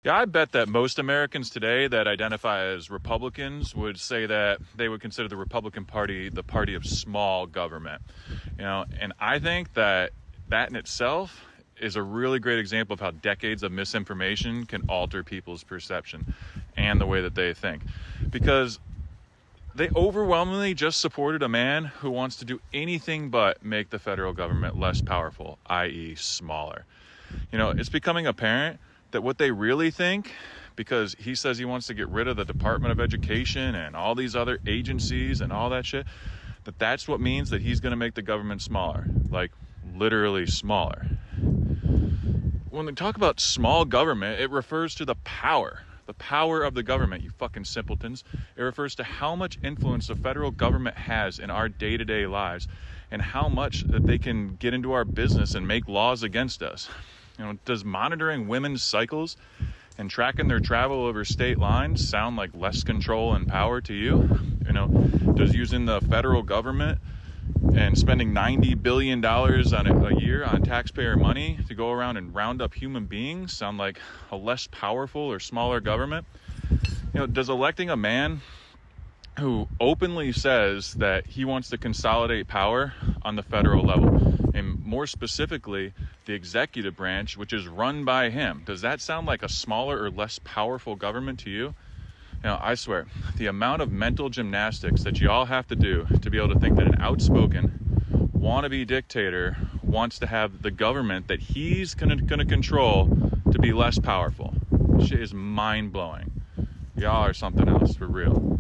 Yeah, I bet that most Americans today that identify as Republicans would say that they would consider the Republican Party the party of small government. And I think that that in itself is a really great example of how decades of misinformation can alter people's perception and the way that they think. Because they overwhelmingly just supported a man who wants to do anything but make the federal government less powerful, i.e. smaller. It's becoming apparent that what they really think, because he says he wants to get rid of the Department of Education and all these other agencies and all that shit, that's what means that he's going to make the government smaller, like literally smaller. When they talk about small government, it refers to the power of the government, you fucking simpletons. It refers to how much influence the federal government has in our day-to-day lives and how much that they can get into our business and make laws against us. Does monitoring women's cycles and tracking their travel over state lines sound like less control and power to you? Does using the federal government and spending $90 billion on a year on taxpayer money to go around and round up human beings sound like a less powerful or smaller government? Does electing a man who openly says that he wants to consolidate power on the federal level, and more specifically, the executive branch, which is run by him, does that sound like a smaller or less powerful government to you? I swear, the amount of mental gymnastics that you all have to do to be able to think that an outspoken, wannabe dictator wants to have the government that he's going to control to be less powerful. Shit is mind-blowing. Y'all are something else, for real.